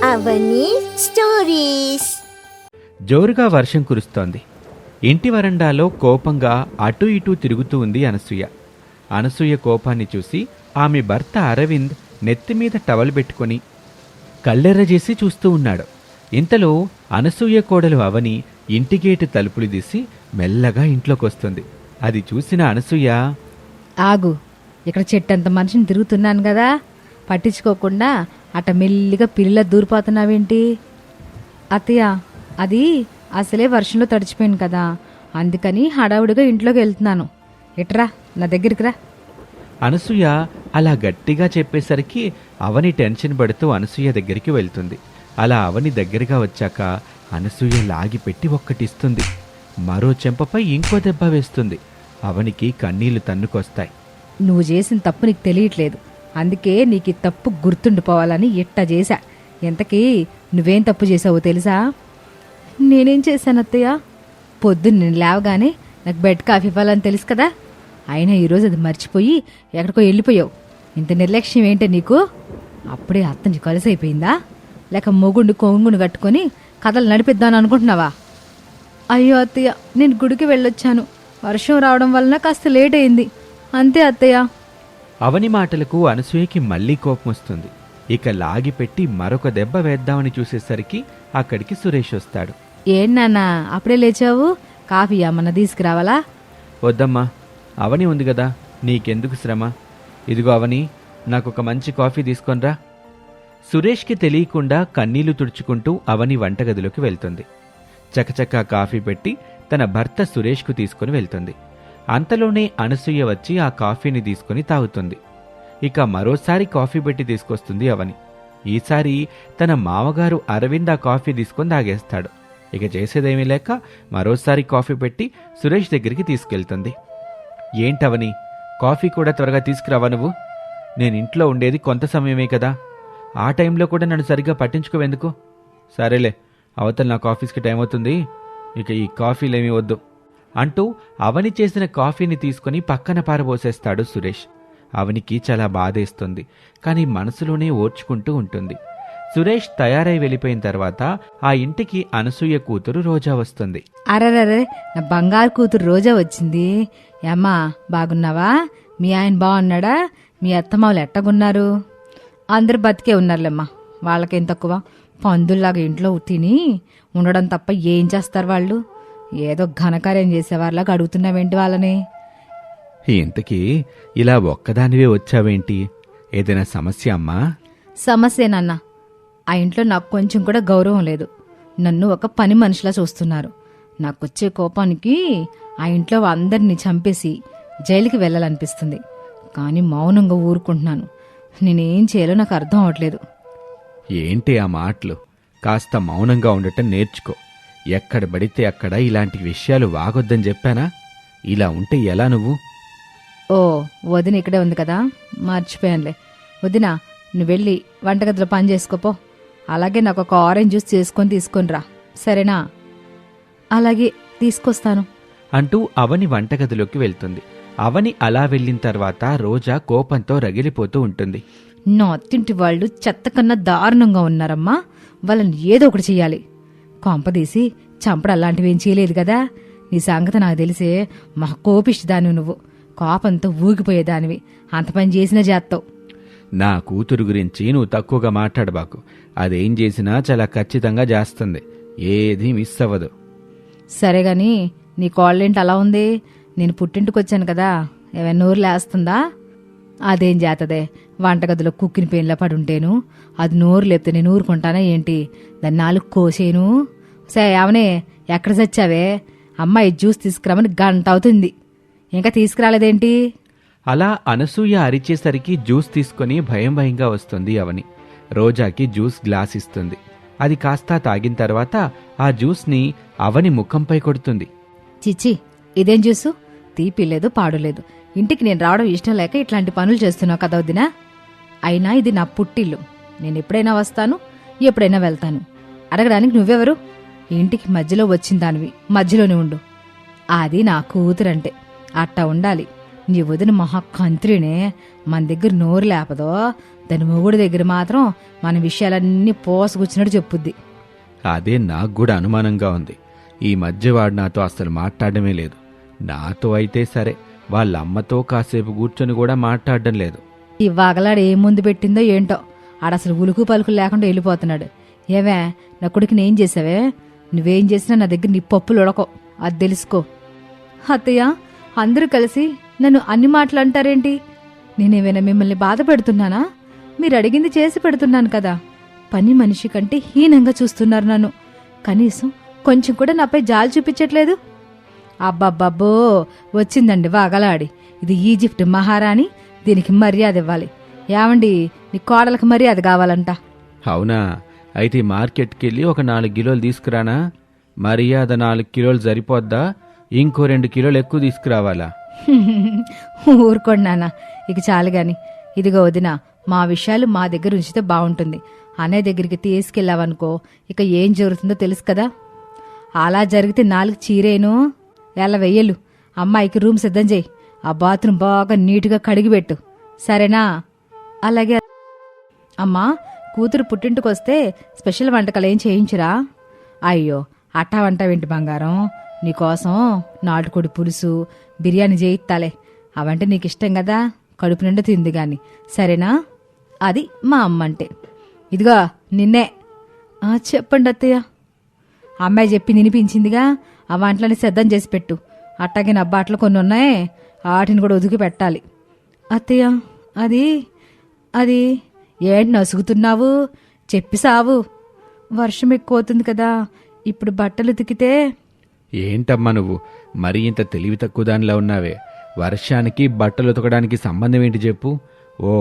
అవని stories. జోరుగా వర్షం కురుస్తోంది. ఇంటి వరండాలో కోపంగా అటూ ఇటూ తిరుగుతూ ఉంది అనసూయ. అనసూయ కోపాన్ని చూసి ఆమె భర్త అరవింద్ నెత్తిమీద టవల్ పెట్టుకొని కళ్ళెర్రజేసి చూస్తూ ఉన్నాడు. ఇంతలో అనసూయ కోడలు అవని ఇంటి గేటు తలుపులు తీసి మెల్లగా ఇంట్లోకొస్తుంది. అది చూసిన అనసూయ, ఆగు, ఇక్కడ చెట్టంత మనిషిని తిరుగుతున్నాను కదా, పట్టించుకోకుండా అట మెల్లిగా పిల్ల దూరిపోతున్నావేంటి? అత్తయ్య, అది అసలే వర్షంలో తడిచిపోయాను కదా, అందుకని హడావుడిగా ఇంట్లోకి వెళ్తున్నాను. ఎట్రా, నా దగ్గరికి రా. అనసూయ అలా గట్టిగా చెప్పేసరికి అవని టెన్షన్ పడుతూ అనసూయ దగ్గరికి వెళ్తుంది. అలా అవని దగ్గరగా వచ్చాక అనసూయ లాగిపెట్టి ఒక్కటిస్తుంది. మరో చెంపపై ఇంకో దెబ్బ వేస్తుంది. అవనికి కన్నీళ్లు తన్నుకొస్తాయి. నువ్వు చేసిన తప్పు నీకు తెలియట్లేదు, అందుకే నీకు ఈ తప్పు గుర్తుండిపోవాలని ఇట్టా చేశా. ఎంతకీ నువ్వేం తప్పు చేసావో తెలుసా? నేనేం చేశాను అత్తయ్య? పొద్దున్న నేను లేవగానే నాకు బెడ్ కాఫీ ఇవ్వాలని తెలుసు కదా, అయినా ఈరోజు అది మర్చిపోయి ఎక్కడికో వెళ్ళిపోయావు. ఇంత నిర్లక్ష్యం ఏంటే నీకు? అప్పుడే అత్తని కలిసి అయిపోయిందా, లేక మొగుండు కొంగును కట్టుకొని కథలు నడిపిద్దాను అనుకుంటున్నావా? అయ్యో అత్తయ్య, నేను గుడికి వెళ్ళొచ్చాను, వర్షం రావడం వలన కాస్త లేట్ అయింది, అంతే అత్తయ్య. అవని మాటలకు అనసూయకి మళ్లీ కోపం వస్తుంది. ఇక లాగిపెట్టి మరొక దెబ్బ వేద్దామని చూసేసరికి అక్కడికి సురేష్ వస్తాడు. ఏం నాన్న అప్పుడే లేచావు? కాఫీ అమ్మన్న తీసుకురావాలా? వద్దమ్మా, అవని ఉంది కదా, నీకెందుకు శ్రమ? ఇదిగో అవని, నాకొక మంచి కాఫీ తీసుకొనిరా. సురేష్కి తెలియకుండా కన్నీళ్లు తుడుచుకుంటూ అవని వంటగదిలోకి వెళ్తుంది. చకచకా కాఫీ పెట్టి తన భర్త సురేష్కు తీసుకుని వెళ్తుంది. అంతలోనే అనసూయ వచ్చి ఆ కాఫీని తీసుకుని తాగుతుంది. ఇక మరోసారి కాఫీ పెట్టి తీసుకొస్తుంది అవని. ఈసారి తన మామగారు అరవింద్ ఆ కాఫీ తీసుకొని తాగేస్తాడు. ఇక చేసేదేమీ లేక మరోసారి కాఫీ పెట్టి సురేష్ దగ్గరికి తీసుకెళ్తుంది. ఏంటవని, కాఫీ కూడా త్వరగా తీసుకురావా నువ్వు? నేనింట్లో ఉండేది కొంత సమయమే కదా, ఆ టైంలో కూడా నన్ను సరిగ్గా పట్టించుకోవెందుకు? సరేలే, అవతల నాకు ఆఫీస్కి టైం అవుతుంది, ఇక ఈ కాఫీలేమీ వద్దు అంటూ అవని చేసిన కాఫీని తీసుకుని పక్కన పారబోసేస్తాడు సురేష్. అవనికి చాలా బాధేస్తుంది, కానీ మనసులోనే ఓర్చుకుంటూ ఉంటుంది. సురేష్ తయారై వెళ్ళిపోయిన తర్వాత ఆ ఇంటికి అనసూయ కూతురు రోజా వస్తుంది. అరరరే, నా బంగారు కూతురు రోజా వచ్చింది. ఏమ్మా, బాగున్నావా? మీ ఆయన బాగున్నాడా? మీ అత్తమావులు ఎట్టగున్నారు? అందరు బతికే ఉన్నారులేమ్మా, వాళ్ళకేం తక్కువ. పందుల్లాగా ఇంట్లో తిని ఉండడం తప్ప ఏం చేస్తారు వాళ్ళు? ఏదో ఘనకార్యం చేసేవాళ్ళలాగా అడుగుతున్నావేంటి వాళ్ళని? ఇంతకీ ఇలా ఒక్కదానివే వచ్చావేంటి? ఏదైనా సమస్య అమ్మా? సమస్యేనన్నా, ఆ ఇంట్లో నాకు కొంచెం కూడా గౌరవం లేదు. నన్ను ఒక పని మనిషిలా చూస్తున్నారు. నాకొచ్చే కోపానికి ఆ ఇంట్లో అందరినీ చంపేసి జైలుకి వెళ్ళాలనిపిస్తుంది, కానీ మౌనంగా ఊరుకుంటున్నాను. నేనేం చేయాలో నాకు అర్థం అవట్లేదు. ఏంటి ఆ మాటలు? కాస్త మౌనంగా ఉండటం నేర్చుకో. ఎక్కడ పడితే అక్కడ ఇలాంటి విషయాలు వాగొద్దని చెప్పానా? ఇలా ఉంటే ఎలా నువ్వు? ఓ, వదిన ఇక్కడే ఉంది కదా, మర్చిపోయానులే. వదిన, నువ్వు వెళ్ళి వంటగదిలో పని చేసుకోపో. అలాగే నాకు ఒక ఆరెంజ్ జ్యూస్ చేసుకొని తీసుకొని రా, సరేనా? అలాగే, తీసుకొస్తాను అంటూ అవని వంటగదిలోకి వెళ్తుంది. అవని అలా వెళ్ళిన తర్వాత రోజా కోపంతో రగిలిపోతూ ఉంటుంది. నా అత్తింటి వాళ్ళు చెత్త కన్నా దారుణంగా ఉన్నారమ్మా, వాళ్ళని ఏదో ఒకటి చెయ్యాలి. కొంపదీసి చంపడం అలాంటివేం చేయలేదు కదా? నీ సంగతి నాకు తెలిసే, మా కోపిష్టిదానివి నువ్వు, కోపంతో ఊగిపోయేదానివి, అంత పని చేసినా చేస్తావు. నా కూతురు గురించి నువ్వు తక్కువగా మాట్లాడబాకు. అదేం చేసినా చాలా ఖచ్చితంగా చేస్తుంది, ఏదీ మిస్ అవ్వదు. సరేగాని నీ కోళ్ళేంటి అలా ఉంది? నేను పుట్టింటికొచ్చాను కదా, ఏమైనా నోరు లేస్తుందా? అదేం చేతదే, వంటగదిలో కుక్కిన పెయిన్లా పడుంటేను అది నోరు లేపితే నేను ఊరుకుంటానా ఏంటి? దాన్ని నాలుగు కోసేను. సరే అవనే, ఎక్కడ చచ్చావే? అమ్మాయి జ్యూస్ తీసుకురామని గంట అవుతుంది, ఇంకా తీసుకురాలేదేంటి? అలా అనసూయ అరిచేసరికి జ్యూస్ తీసుకుని భయం భయంగా వస్తుంది అవని. రోజాకి జ్యూస్ గ్లాస్ ఇస్తుంది. అది కాస్త తాగిన తర్వాత ఆ జ్యూస్ని అవని ముఖంపై కొడుతుంది. చిచ్చి, ఇదేం జ్యూసు? తీపి లేదు, పాడులేదు. ఇంటికి నేను రావడం ఇష్టం లేక ఇట్లాంటి పనులు చేస్తున్నావు కదా వదినా? అయినా ఇది నా పుట్టిల్లు, నేను ఎప్పుడైనా వస్తాను, ఎప్పుడైనా వెళ్తాను. అడగడానికి నువ్వెవరు? ఇంటికి మధ్యలో వచ్చిన దానివి, మధ్యలోనే ఉండు. అది నా కూతురంటే అట్టా ఉండాలి. నీ వదిన మహా కంత్రినే, మన దగ్గర నోరు లేపదో, దాని మొగుడి దగ్గర మాత్రం మన విషయాలన్నీ పోసగుచ్చినట్టు చెప్పుద్ది. అదే నాకు కూడా అనుమానంగా ఉంది. ఈ మధ్య వాడు నాతో అసలు మాట్లాడమే లేదు. నాతో అయితే సరే, వాళ్ళ అమ్మతో కాసేపు కూర్చొని కూడా మాట్లాడడం లేదు. ఈ వాగలాడు ఏం ముందు పెట్టిందో ఏంటో, ఆడసలు ఉలుకు పలుకులు లేకుండా వెళ్ళిపోతున్నాడు. ఏవే, నా కొడుకుని ఏం చేసావే? నువ్వేం చేసినా నా దగ్గర నీ పప్పులు ఉడకో, అది తెలుసుకో. అత్తయ్య, అందరూ కలిసి నన్ను అన్ని మాటలు అంటారేంటి? నేనేమైనా మిమ్మల్ని బాధ పెడుతున్నానా? మీరు అడిగింది చేసి పెడుతున్నాను కదా. పని మనిషి కంటే హీనంగా చూస్తున్నారు నన్ను. కనీసం కొంచెం కూడా నాపై జాలి చూపించట్లేదు. అబ్బబ్బబ్బో, వచ్చిందండి వాగలాడి. ఇది ఈజిప్ట్ మహారాణి, దీనికి మర్యాద ఇవ్వాలి. ఏమండి, నీ కోడలకు మర్యాద కావాలంట. అవునా? అయితే మార్కెట్కి వెళ్ళి ఒక 4 కిలోలు తీసుకురానా? మర్యాద 4 కిలోలు సరిపోద్దా? ఇంకో 2 కిలోలు ఎక్కువ తీసుకురావాలా? ఊరుకోండి నాన్న, ఇక చాలు గాని. ఇదిగో వదినా, మా విషయాలు మా దగ్గర ఉంచితే బాగుంటుంది. అనే దగ్గరికి తీసుకెళ్ళావనుకో, ఇక ఏం జరుగుతుందో తెలుసు కదా. అలా జరిగితే 4 చీరేను ఎలా వెయ్యలు. అమ్మాయికి రూమ్ సిద్ధం చేయి. ఆ బాత్రూమ్ బాగా నీట్గా కడిగిపెట్టు, సరేనా? అలాగే. అమ్మా, కూతురు పుట్టింటికొస్తే స్పెషల్ వంటకాలు ఏం చేయించురా? అయ్యో, అట్టా వంటావేంటి బంగారం? నీకోసం నాటుకోడి పులుసు, బిర్యానీ చేయిస్తాలే. అవంటే నీకు ఇష్టం కదా, కడుపు నిండా తింది గాని, సరేనా? అది మా అమ్మ అంటే. ఇదిగో నిన్నే. చెప్పండి అత్తయ్య. అమ్మాయి చెప్పి వినిపించిందిగా, ఆ వంటలని సిద్ధం చేసి పెట్టు. అట్టాగే నా బాటలు కొన్ని ఉన్నాయి, వాటిని కూడా ఉతికి పెట్టాలి. అత్తయ్య, అది అది ఏంటి నసుగుతున్నావు? చెప్పి సావు. వర్షం ఎక్కువ అవుతుంది కదా, ఇప్పుడు బట్టలు ఉతికితే. ఏంటమ్మా నువ్వు మరీ ఇంత తెలివి తక్కువ దానిలా ఉన్నావే? వర్షానికి బట్టలు ఉతకడానికి సంబంధం ఏంటి చెప్పు? ఓ,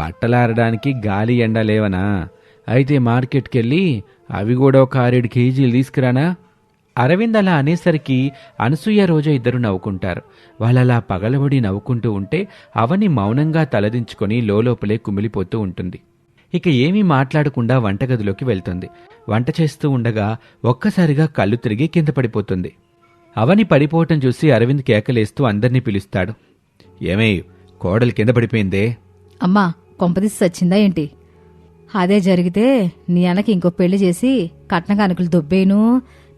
బట్టలారడానికి గాలి ఎండ లేవనా? అయితే మార్కెట్కి వెళ్ళి అవి కూడా ఒక 6-7 కేజీలు తీసుకురానా? అరవింద్ అలా అనేసరికి అనసూయ రోజా ఇద్దరు నవ్వుకుంటారు. వాళ్ళలా పగలబడి నవ్వుకుంటూ ఉంటే అవని మౌనంగా తలదించుకొని లోపలే కుమిలిపోతూ ఉంటుంది. ఇక ఏమీ మాట్లాడకుండా వంటగదిలోకి వెళ్తుంది. వంట చేస్తూ ఉండగా ఒక్కసారిగా కళ్ళు తిరిగి కింద పడిపోతుంది. అవని పడిపోవటం చూసి అరవింద్ కేకలేస్తూ అందర్నీ పిలుస్తాడు. ఏమై, కోడలు కింద పడిపోయిందే? అమ్మా, కొంపదీసి సచ్చిందా ఏంటి? అదే జరిగితే నీ అన్నకి ఇంకో పెళ్లి చేసి కట్న కానుకలు దొబ్బేను.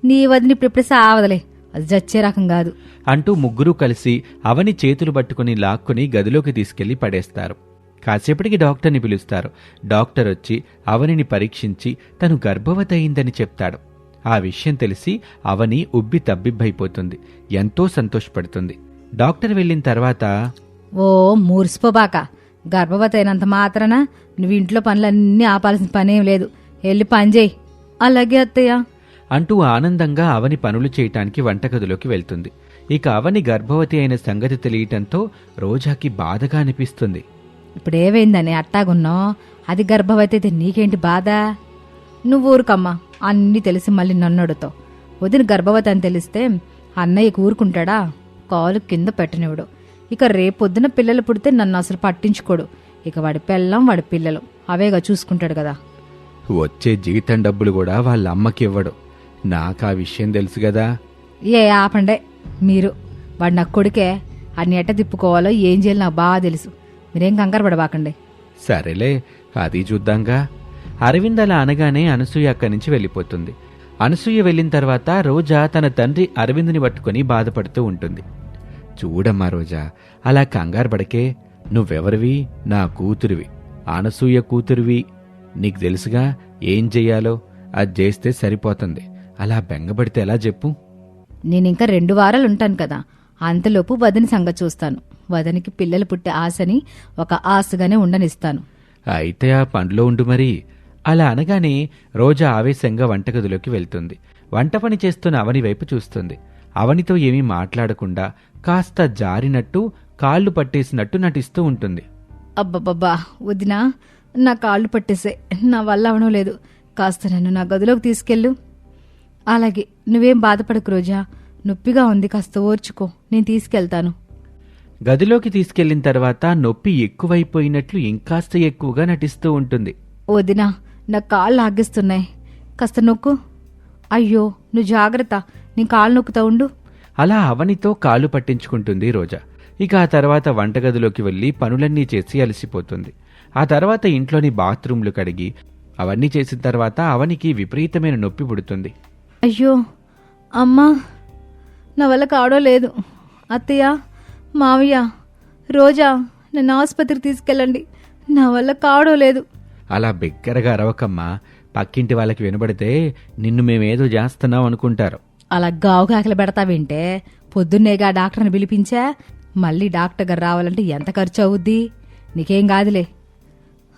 నీ వదిని ఇప్పుడిప్పుడే సావదలే, అది చచ్చే రకం కాదు అంటూ ముగ్గురూ కలిసి అవని చేతులు పట్టుకుని లాక్కుని గదిలోకి తీసుకెళ్లి పడేస్తారు. కాసేపటికి డాక్టర్ని పిలుస్తారు. డాక్టర్ వచ్చి అవనిని పరీక్షించి తను గర్భవతి అయిందని చెప్తాడు. ఆ విషయం తెలిసి అవని ఉబ్బి తబ్బిబ్బైపోతుంది. ఎంతో సంతోషపడుతుంది. డాక్టర్ వెళ్ళిన తర్వాత, ఓ మూర్సిపోబాక, గర్భవతి అయినంత మాత్రాన నువ్వు ఇంట్లో పనులన్నీ ఆపాల్సిన పనేం లేదు, వెళ్ళి పని చేయి. అలాగే అత్తయ్య అంటూ ఆనందంగా అవని పనులు చేయటానికి వంటగదిలోకి వెళ్తుంది. ఇక అవని గర్భవతి అయిన సంగతి తెలియటంతో రోజాకి బాధగా అనిపిస్తుంది. ఇప్పుడేమైందని అట్టాగున్నావు? అది గర్భవతి అయితే నీకేంటి బాధ? నువ్వు ఊరుకమ్మా, అన్నీ తెలిసి మళ్ళీ నన్నడుతావు. వదిన గర్భవతి అని తెలిస్తే అన్నయ్యకు ఊరుకుంటాడా? కాలు కింద పెట్టనివ్వడు. ఇక రేపొద్దున పిల్లలు పుడితే నన్ను అసలు పట్టించుకోడు. ఇక వాడి పెళ్ళం వాడి పిల్లలు అవేగా చూసుకుంటాడు కదా. వచ్చే జీతం డబ్బులు కూడా వాళ్ళ అమ్మకి ఇవ్వడు. నాకు ఆ విషయం తెలుసు కదా. ఏ ఆపండే మీరు, వాడు నా కొడుకే. అన్ని ఎట్ట తిప్పుకోవాలో ఏం చేయాలి నాకు బాగా తెలుసు. మీరేం కంగారు పడబాకండి. సరేలే, అది చూద్దాంగా. అరవింద్ అలా అనగానే అనసూయ అక్కడి నుంచి వెళ్ళిపోతుంది. అనసూయ వెళ్ళిన తర్వాత రోజా తన తండ్రి అరవింద్ని పట్టుకుని బాధపడుతూ ఉంటుంది. చూడమ్మా రోజా, అలా కంగారు పడకే. నువ్వెవరివి? నా కూతురివి, అనసూయ కూతురివి. నీకు తెలుసుగా ఏం చెయ్యాలో, అది చేస్తే సరిపోతుంది. అలా బెంగపడితే ఎలా చెప్పు? నేనింకా 2 వారాలు ఉంటాను కదా, అంతలోపు వదని సంగతి చూస్తాను. వదనికి పిల్లలు పుట్టే ఆశని ఒక ఆశగానే ఉండనిస్తాను. అయితే ఆ పనిలో ఉండు మరి. అలా అనగానే రోజా ఆవేశంగా వంటగదిలోకి వెళ్తుంది. వంట పని చేస్తున్న అవని వైపు చూస్తుంది. అవనితో ఏమీ మాట్లాడకుండా కాస్త జారినట్టు, కాళ్ళు పట్టేసినట్టు నటిస్తూ ఉంటుంది. అబ్బబ్బబ్బా వదినా, నా కాళ్ళు పట్టేసే, నా వల్ల అవడం లేదు. కాస్త నన్ను నా గదిలోకి తీసుకెళ్ళు. అలాగే, నువ్వేం బాధపడకు రోజా, నొప్పిగా ఉంది, కాస్త ఓర్చుకో, నేను తీసుకెళ్తాను. గదిలోకి తీసుకెళ్లిన తర్వాత నొప్పి ఎక్కువైపోయినట్లు ఇంకాస్త ఎక్కువగా నటిస్తూ ఉంటుంది. వదినా, నా కాళ్ళు ఆగిస్తున్నాయి, కాస్త నొక్కు. అయ్యో, నువ్వు జాగ్రత్త, నీ కాళ్ళు నొక్కుతా ఉండు. అలా అవనితో కాళ్ళు పట్టించుకుంటుంది రోజా. ఇక ఆ తర్వాత వంటగదిలోకి వెళ్ళి పనులన్నీ చేసి అలసిపోతుంది. ఆ తర్వాత ఇంట్లోని బాత్రూంలు కడిగి అవన్నీ చేసిన తర్వాత అవనికి విపరీతమైన నొప్పి పుడుతుంది. అయ్యో అమ్మా, నా వల్ల కావడం లేదు. అత్తయ్య, మావయ్య, రోజా, నన్ను ఆసుపత్రికి తీసుకెళ్ళండి, నా వల్ల కావడం లేదు. అలా బిగ్గరగా అరవకమ్మా, పక్కింటి వాళ్ళకి వినబడితే నిన్ను మేమేదో చేస్తున్నాం అనుకుంటారు. అలా గావు కాకలు పెడతావింటే పొద్దున్నేగా డాక్టర్ని పిలిపించా. మళ్ళీ డాక్టర్ గారు రావాలంటే ఎంత ఖర్చు అవుద్ది? నీకేం కాదులే.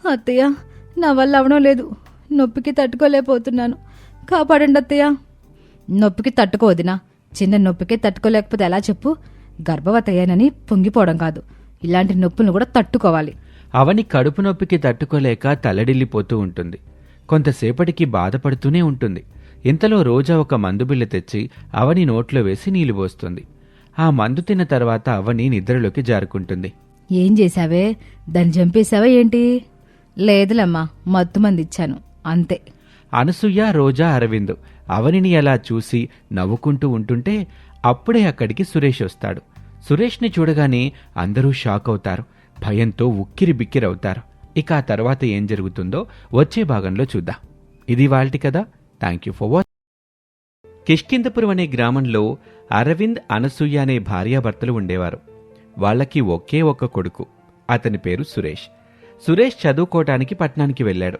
అత్తయ్య, నా వల్ల అవడం లేదు, నొప్పికి తట్టుకోలేకపోతున్నాను, కాపాడండి అత్తయ్య. నొప్పికి తట్టుకోవద్దునా? చిన్న నొప్పికి తట్టుకోలేకపోతే ఎలా చెప్పు? గర్భవతి అయ్యానని పొంగిపోవడం కాదు, ఇలాంటి నొప్పులను కూడా తట్టుకోవాలి. అవని కడుపు నొప్పికి తట్టుకోలేక తల్లడిల్లిపోతూ ఉంటుంది. కొంతసేపటికి బాధపడుతూనే ఉంటుంది. ఇంతలో రోజా ఒక మందు బిళ్ళ తెచ్చి అవని నోట్లో వేసి నీళ్లు పోస్తుంది. ఆ మందు తిన్న తర్వాత అవని నిద్రలోకి జారుకుంటుంది. ఏం చేశావే? దాన్ని చంపేశావా ఏంటి? లేదులమ్మా, మత్తు మంది ఇచ్చాను అంతే. అనసూయ, రోజా, అరవింద్ అవనిని అలా చూసి నవ్వుకుంటూ ఉంటుంటే అప్పుడే అక్కడికి సురేష్ వస్తాడు. సురేష్ని చూడగానే అందరూ షాక్ అవుతారు, భయంతో ఉక్కిరి బిక్కిరవుతారు. ఇక ఆ తర్వాత ఏం జరుగుతుందో వచ్చే భాగంలో చూద్దాం. ఇది వాల్టి కథ. Thank you for watching. Kishkindapuram అనే గ్రామంలో అరవింద్, అనసూయ అనే భార్యాభర్తలు ఉండేవారు. వాళ్లకి ఒకే ఒక్క కొడుకు. అతని పేరు సురేష్. సురేష్ చదువుకోవటానికి పట్నానికి వెళ్ళాడు.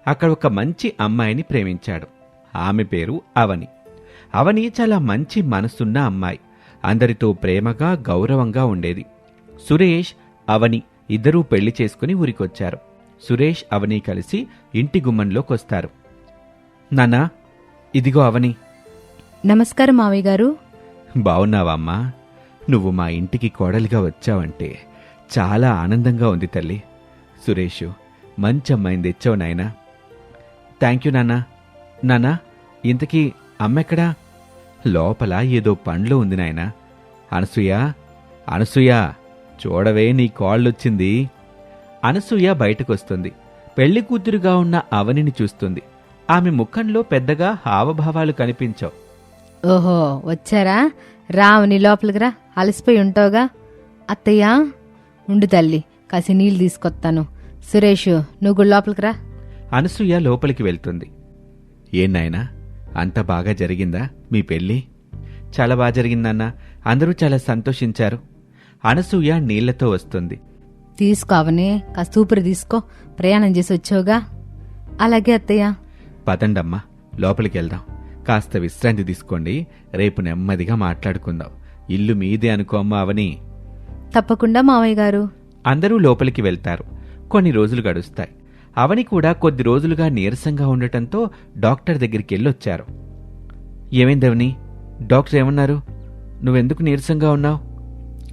అక్కడ ఒక మంచి అమ్మాయిని ప్రేమించాడు. ఆమె పేరు అవని. అవని చాలా మంచి మనసున్న అమ్మాయి. అందరితో ప్రేమగా, గౌరవంగా ఉండేది. సురేష్, అవని ఇద్దరూ పెళ్లి చేసుకుని ఊరికొచ్చారు. సురేష్, అవని కలిసి ఇంటి గుమ్మంలోకొస్తారు. నాన్నా, ఇదిగో అవని. నమస్కారం మావయ్య గారు. బావున్నావమ్మా? నువ్వు మా ఇంటికి కోడలిగా వచ్చావంటే చాలా ఆనందంగా ఉంది తల్లి. సురేషు, మంచి అమ్మాయిని తెచ్చావు నాయనా. థ్యాంక్ యూ నాన్నా. నాన్నా, ఇంతకీ అమ్మెక్కడా? లోపల ఏదో పండ్లు ఉంది నాయనా. అనసూయ, అనసూయ, చూడవే నీ కాళ్ళొచ్చింది. అనసూయ బయటకొస్తుంది. పెళ్లి కూతురుగా ఉన్న అవనిని చూస్తుంది. ఆమె ముఖంలో పెద్దగా హావభావాలు కనిపించవు. ఓహో, వచ్చారా? రావని లోపలికి రా, అలసిపోయి ఉంటావుగా. అత్తయ్య, ఉండు తల్లి, కాసి నీళ్ళు తీసుకొస్తాను. సురేష్, నువ్వు కూడా లోపలికి రా. అనసూయ లోపలికి వెళ్తుంది. ఏం నాయనా, అంత బాగా జరిగిందా మీ పెళ్లి? చాలా బాగా జరిగిందన్నా, అందరూ చాలా సంతోషించారు. అనసూయ నీళ్లతో వస్తుంది. తీసుకో అవని, కాస్త ఊపిరి తీసుకో, ప్రయాణం చేసి వచ్చావుగా. అలాగే అత్తయ్య. పదండమ్మా, లోపలికి వెళ్దాం. కాస్త విశ్రాంతి తీసుకోండి, రేపు నెమ్మదిగా మాట్లాడుకుందాం. ఇల్లు మీదే అనుకో అమ్మా అవని. తప్పకుండా మావయ్య గారు. అందరూ లోపలికి వెళ్తారు. కొన్ని రోజులు గడుస్తాయి. అవని కూడా కొద్ది రోజులుగా నీరసంగా ఉండటంతో డాక్టర్ దగ్గరికి వెళ్ళొచ్చారు. ఏమైందవని? డాక్టర్ ఏమన్నారు? నువ్వెందుకు నీరసంగా ఉన్నావు?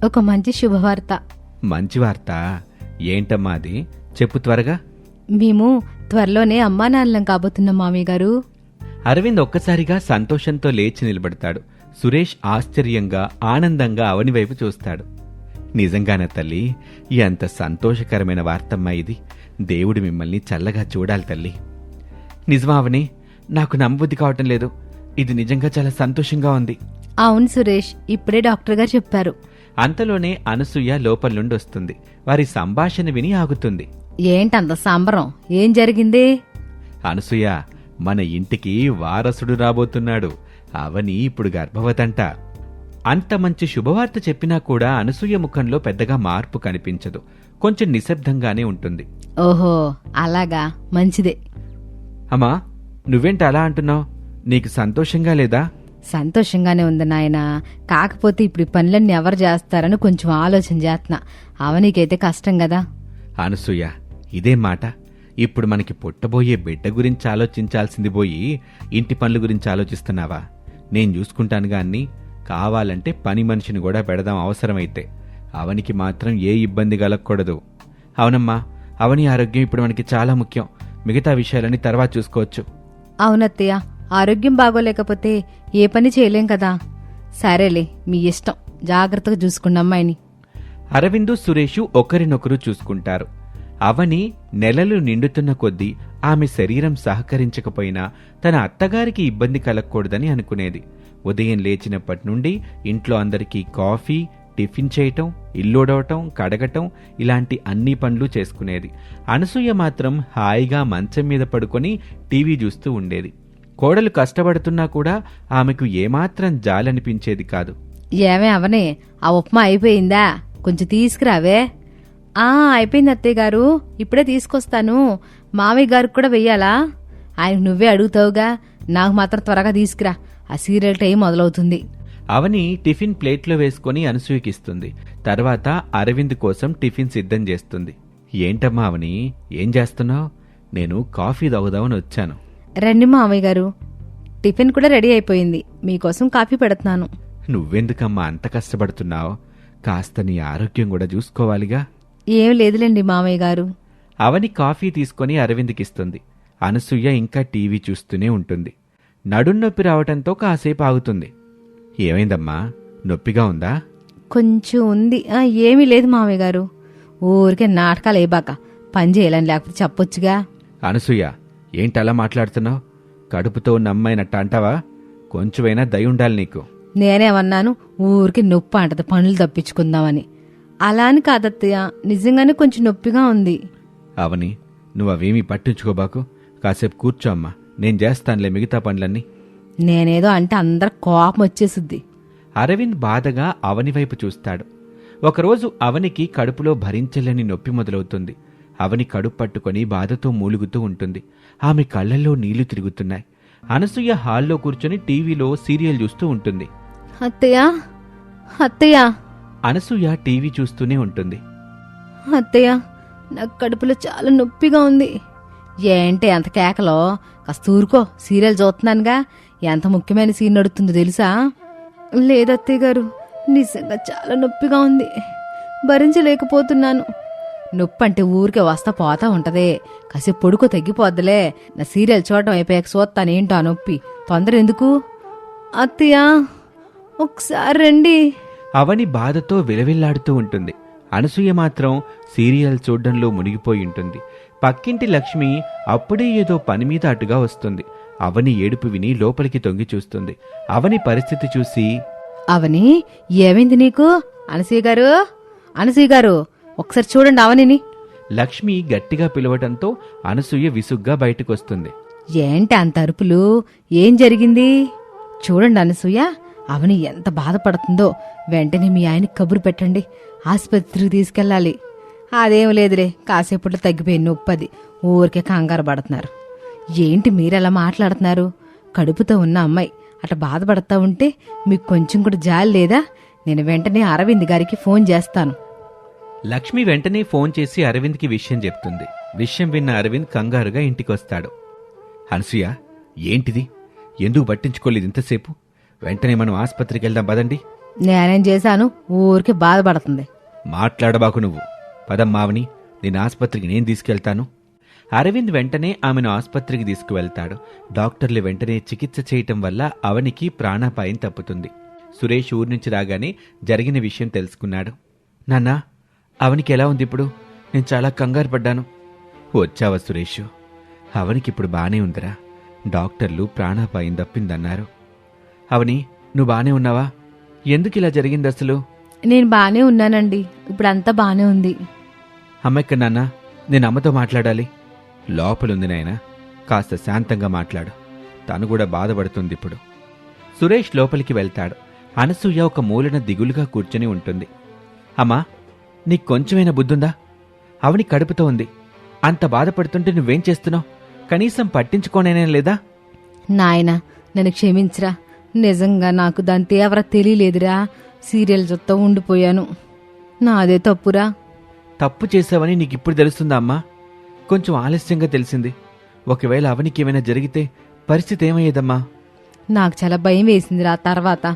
ఒక మంచి శుభవార్త. మంచి వార్త? ఏంటమ్మా అది? చెప్పు త్వరగా. మేము త్వరలోనే అమ్మా నాన్నలం కాబోతున్నాం మామయ్య గారు. అరవింద్ ఒక్కసారిగా సంతోషంతో లేచి నిలబడతాడు. సురేష్ ఆశ్చర్యంగా, ఆనందంగా అవని వైపు చూస్తాడు. నిజంగానే తల్లి, ఎంత సంతోషకరమైన వార్తమ్మా ఇది. దేవుడు మిమ్మల్ని చల్లగా చూడాలి తల్లి. నిజమా అవని? నాకు నమ్మబుద్ధి కావటం లేదు. ఇది నిజంగా చాలా సంతోషంగా ఉంది. అవును సురేష్, ఇప్పుడే డాక్టర్ గారు చెప్పారు. అంతలోనే అనసూయ లోపల నుండి వస్తుంది. వారి సంభాషణ విని ఆగుతుంది. ఏంటంత సంబరం? ఏం జరిగింది? అనసూయ, మన ఇంటికి వారసుడు రాబోతున్నాడు. అవని ఇప్పుడు గర్భవతంట. అంత మంచి శుభవార్త చెప్పినా కూడా అనసూయ ముఖంలో పెద్దగా మార్పు కనిపించదు. కొంచెం నిశ్శబ్దంగానే ఉంటుంది. ఓహో, అలాగా, మంచిదే. అమ్మా, నువ్వేంటి అలా అంటున్నావు? నీకు సంతోషంగా లేదా? సంతోషంగానే ఉంది నాయనా. కాకపోతే ఇప్పుడు ఈ పనులన్నీ ఎవరు చేస్తారని కొంచెం ఆలోచన చేస్తున్నా. అవనీకైతే కష్టం కదా. అనసూయ, ఇదేం మాట? ఇప్పుడు మనకి పుట్టబోయే బిడ్డ గురించి ఆలోచించాల్సింది పోయి ఇంటి పనుల గురించి ఆలోచిస్తున్నావా? నేను చూసుకుంటానుగా అన్నీ. కావాలంటే పని మనిషిని కూడా పెడదాం అవసరమైతే. అవనికి మాత్రం ఏ ఇబ్బంది కలగకూడదు. అవునమ్మా, అవని ఆరోగ్యం ఇప్పుడు మనకి చాలా ముఖ్యం. మిగతా విషయాలని తర్వాత చూసుకోవచ్చు. అవునత్తయ్య, ఆరోగ్యం బాగోలేకపోతే ఏ పని చేయలేం కదా. సరేలే, మీ ఇష్టం. జాగ్రత్తగా చూసుకున్న అమ్మాయిని. అరవిందు, సురేషు ఒకరినొకరు చూసుకుంటారు. అవని నెలలు నిండుతున్న కొద్దీ ఆమె శరీరం సహకరించకపోయినా తన అత్తగారికి ఇబ్బంది కలగకూడదని అనుకునేది. ఉదయం లేచినప్పటి నుండి ఇంట్లో అందరికీ కాఫీ, టిఫిన్ చేయటం, ఇల్లూడవటం, కడగటం ఇలాంటి అన్ని పనులు చేసుకునేది. అనసూయ మాత్రం హాయిగా మంచం మీద పడుకొని టీవీ చూస్తూ ఉండేది. కోడలు కష్టపడుతున్నా కూడా ఆమెకు ఏమాత్రం జాలనిపించేది కాదు. ఏమే అవనే, ఆ ఉప్మా అయిపోయిందా? కొంచెం తీసుకురావే. అయిపోయింది అత్తయ్య గారు, ఇప్పుడే తీసుకొస్తాను. మామయ్య గారికి కూడా వెయ్యాలా? ఆయనకు నువ్వే అడుగుతావుగా, నాకు మాత్రం త్వరగా తీసుకురా, ఆ సీరియల్ టైం మొదలవుతుంది. అవని టిఫిన్ ప్లేట్లో వేసుకుని అనసూయకిస్తుంది. తర్వాత అరవింద్ కోసం టిఫిన్ సిద్ధం చేస్తుంది. ఏంటమ్మా అవని, ఏం చేస్తున్నావు? నేను కాఫీ తాగుదామని వచ్చాను. రండి మామయ్య గారు, టిఫిన్ కూడా రెడీ అయిపోయింది, మీకోసం కాఫీ పెడుతున్నాను. నువ్వెందుకమ్మా అంత కష్టపడుతున్నావు? కాస్త నీ ఆరోగ్యం కూడా చూసుకోవాలిగా. ఏం లేదులేండి మామయ్య గారు. అవని కాఫీ తీసుకుని అరవింద్కిస్తుంది. అనసూయ ఇంకా టీవీ చూస్తూనే ఉంటుంది. నడున్నొప్పి రావటంతో కాసేపు ఆగుతుంది. ఏమైందమ్మా, నొప్పిగా ఉందా? కొంచెం ఉంది. ఏమీ లేదు మామయ్య గారు, ఊరికే నాటకాలు వేయబాక, పని చేయాలని లేకపోతే చెప్పొచ్చుగా. అనసూయ, ఏంటలా మాట్లాడుతున్నావు? కడుపుతో ఉన్న అమ్మాయినట్ట అంటావా? కొంచెమైనా దయ ఉండాలి నీకు. నేనేమన్నాను? ఊరికి నొప్పి అంటది పనులు తప్పించుకుందామని. అలా అని కాదత్తయ్య, నిజంగానే కొంచెం నొప్పిగా ఉంది. అవని, నువ్వవేమీ పట్టించుకోబాకు, కాసేపు కూర్చో అమ్మా, నేను చేస్తానులే మిగతా పనులన్నీ. నేనేదో అంటే అందరు కోపం వచ్చేసుద్ది. అరవింద్ బాధగా అవని వైపు చూస్తాడు. ఒకరోజు అవనికి కడుపులో భరించలేని నొప్పి మొదలవుతుంది. అవని కడుపు పట్టుకొని బాధతో మూలుగుతూ ఉంటుంది. ఆమె కళ్లల్లో నీళ్లు తిరుగుతున్నాయి. అనసూయ హాల్లో కూర్చొని టీవీలో సీరియల్ చూస్తూ ఉంటుంది. అత్తయ్య, అత్తయ్య. అనసూయ టీవీ చూస్తూనే ఉంటుంది. అత్తయ్య, నాకు కడుపులో చాలా నొప్పిగా ఉంది. ఏంటి అంత కేకలో? కాస్త ఊరుకో, సీరియల్ చూస్తున్నానుగా. ఎంత ముఖ్యమైన సీన్ నడుతుందో తెలుసా? లేదత్తయ్య గారు, నిజంగా చాలా నొప్పిగా ఉంది, భరించలేకపోతున్నాను. నొప్పి అంటే ఊరికే వస్తా పోతా ఉంటదే, కాసేపు పొడుకో తగ్గిపోద్దులే. నా సీరియల్ చూడటం అయిపోయాక చూస్తానేంటో ఆ నొప్పి, తొందర ఎందుకు? అత్తయ్య, ఒకసారి రండి. అవని బాధతో విలవిల్లాడుతూ ఉంటుంది. అనసూయ మాత్రం సీరియల్ చూడ్డంలో మునిగిపోయి ఉంటుంది. పక్కింటి లక్ష్మి అప్పుడే ఏదో పని మీద అటుగా వస్తుంది. అవని ఏడుపు విని లోపలికి తొంగి చూస్తుంది. అవని పరిస్థితి చూసి, అవని, ఏమైంది నీకు? అనసూయ గారు, అనసూయ గారు, ఒకసారి చూడండి అవనిని. లక్ష్మి గట్టిగా పిలవటంతో అనసూయ విసుగ్గా బయటకొస్తుంది. ఏంటి అంత అరుపులు? ఏం జరిగింది? చూడండి అనసూయ, అవని ఎంత బాధపడుతుందో. వెంటనే మీ ఆయనకి కబురు పెట్టండి, ఆసుపత్రికి తీసుకెళ్ళాలి. అదేం లేదులే, కాసేపట్లో తగ్గిపోయి నొప్పది, ఊరికే కంగారు పడుతున్నారు. ఏంటి మీరెలా మాట్లాడుతున్నారు? కడుపుతో ఉన్న అమ్మాయి అట్లా బాధపడతా ఉంటే మీకు కొంచెం కూడా జాలి లేదా? నేను వెంటనే అరవింద్ గారికి ఫోన్ చేస్తాను. లక్ష్మి వెంటనే ఫోన్ చేసి అరవింద్కి విషయం చెప్తుంది. విషయం విన్న అరవింద్ కంగారుగా ఇంటికొస్తాడు. అనసూయ, ఏంటిది? ఎందుకు పట్టించుకోలేదు ఇంతసేపు? వెంటనే మనం ఆసుపత్రికి వెళ్దాం పదండి. నేనేం చేశాను? ఊరికే బాధపడుతుంది. మాట్లాడబాకు నువ్వు. పదమ్మావని, నేను ఆసుపత్రికి నేను తీసుకెళ్తాను. అరవింద్ వెంటనే ఆమెను ఆసుపత్రికి తీసుకువెళ్తాడు. డాక్టర్లు వెంటనే చికిత్స చేయటం వల్ల అవనికి ప్రాణాపాయం తప్పుతుంది. సురేష్ ఊరి నుంచి రాగానే జరిగిన విషయం తెలుసుకున్నాడు. నాన్నా, అవనికి ఎలా ఉంది ఇప్పుడు? నేను చాలా కంగారు పడ్డాను. వచ్చావా సురేష్? అవనికిప్పుడు బానే ఉందిరా. డాక్టర్లు ప్రాణాపాయం తప్పిందన్నారు. అవని, నువ్వు బానే ఉన్నావా? ఎందుకు ఇలా జరిగింది అసలు? నేను బానే ఉన్నానండి, ఇప్పుడంతా బానే ఉంది. అమ్మెక్క నాన్న, నేను అమ్మతో మాట్లాడాలి. లోపలుంది నాయనా, కాస్త శాంతంగా మాట్లాడు. తను కూడా బాధపడుతుంది ఇప్పుడు. సురేష్ లోపలికి వెళ్తాడు. అనసూయ ఒక మూలన దిగులుగా కూర్చొని ఉంటుంది. అమ్మా, నీకు కొంచెమైనా బుద్ధుందా? అవని కడుపుతో ఉంది, అంత బాధపడుతుంటే నువ్వేం చేస్తున్నావు? కనీసం పట్టించుకోనేనే లేదా? నాయనా, నన్ను క్షమించరా. నిజంగా నాకు దాని తీవ్ర తెలియలేదురా. సీరియల్ చూస్తా ఉండిపోయాను, నాదే తప్పురా. తప్పు చేశావని నీకిప్పుడు తెలుస్తుందా అమ్మా? కొంచెం ఆలస్యంగా తెలిసింది. ఒకవేళ అవనికి ఏమైనా జరిగితే పరిస్థితి ఏమయ్యేదమ్మా? నాకు చాలా భయం వేసిందిరా. తర్వాత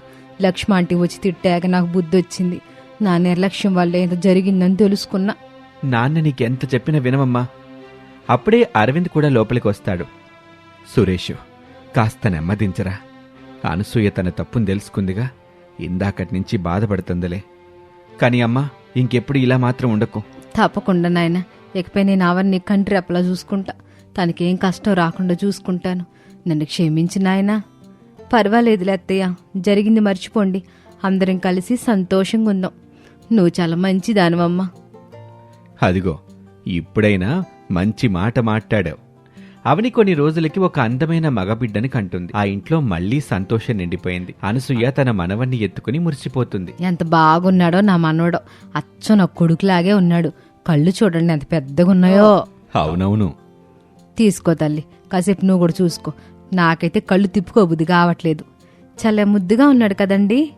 లక్ష్మ ఆంటీ వచ్చి తిట్టాక నాకు బుద్ధి వచ్చింది. నా నిర్లక్ష్యం వల్ల ఏదో జరిగిందని తెలుసుకున్నా. నాన్న నీకెంత చెప్పినా వినమమ్మా. అప్పుడే అరవింద్ కూడా లోపలికి వస్తాడు. సురేష్, కాస్త నెమ్మదించరా. అనసూయ తన తప్పును తెలుసుకుందిగా, ఇందాకటి నుంచి బాధపడుతుందిలే. కాని అమ్మా, ఇంకెప్పుడు ఇలా మాత్రం ఉండకు. తప్పకుండా నాయన, ఇకపై నేను అవన్నీ కంటి రెప్పలా చూసుకుంటా. తనకేం కష్టం రాకుండా చూసుకుంటాను. నన్ను క్షమించు నాయనా. పర్వాలేదులే అత్తయ్య, జరిగింది మర్చిపోండి. అందరం కలిసి సంతోషంగా ఉందాం. నువ్వు చాలా మంచిదానివమ్మా. అదిగో ఇప్పుడైనా మంచి మాట మాట్లాడావు. అవని కొన్ని రోజులకి ఒక అందమైన మగబిడ్డని కంటుంది. ఆ ఇంట్లో మళ్లీ సంతోషం నిండిపోయింది. అనసూయ తన మనవణ్ణి ఎత్తుకుని మురిసిపోతుంది. ఎంత బాగున్నాడో నా మనవడో, అచ్చో నా కొడుకులాగే ఉన్నాడు. కళ్ళు చూడండి ఎంత పెద్దగా ఉన్నాయో. అవునవును. తీసుకో తల్లి, కాసేపు నువ్వు కూడా చూసుకో. నాకైతే కళ్ళు తిప్పుకోబుద్ది కావట్లేదు. చాలా ముద్దుగా ఉన్నాడు కదండి.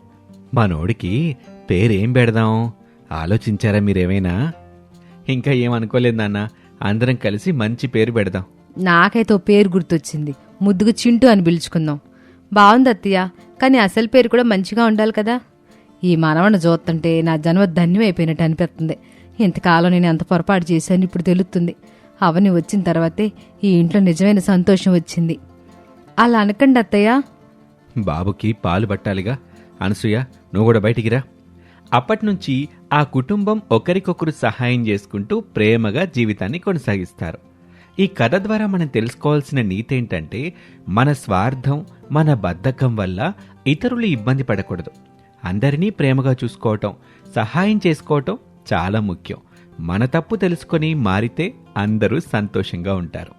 మనోడికి పేరేం పెడదాం ఆలోచించారా మీరేమైనా? ఇంకా ఏమనుకోలేదు నాన్న, అందరం కలిసి మంచి పేరు పెడదాం. నాకైతే ఓ పేరు గుర్తొచ్చింది. ముద్దుగా చింటూ అని పిలుచుకుందాం. బాగుంది అత్తయ్య, కానీ అసలు పేరు కూడా మంచిగా ఉండాలి కదా. ఈ మనవణ చూస్తుంటే నా జన్మ ధన్యమైపోయినట్టు అనిపిస్తుంది. ఇంతకాలం నేను ఎంత పొరపాటు చేశాను ఇప్పుడు తెలుస్తుంది. అవని వచ్చిన తర్వాతే ఈ ఇంట్లో నిజమైన సంతోషం వచ్చింది. అలా అనకండి అత్తయ్య. బాబుకి పాలు పట్టాలిగా. అనసూయ, నువ్వు కూడా బయటికి రా. అప్పట్నుంచి ఆ కుటుంబం ఒకరికొకరు సహాయం చేసుకుంటూ ప్రేమగా జీవితాన్ని కొనసాగిస్తారు. ఈ కథ ద్వారా మనం తెలుసుకోవాల్సిన నీతేంటంటే, మన స్వార్థం, మన బద్ధకం వల్ల ఇతరులు ఇబ్బంది పడకూడదు. అందరినీ ప్రేమగా చూసుకోవటం, సహాయం చేసుకోవటం చాలా ముఖ్యం. మన తప్పు తెలుసుకొని మారితే అందరూ సంతోషంగా ఉంటారు.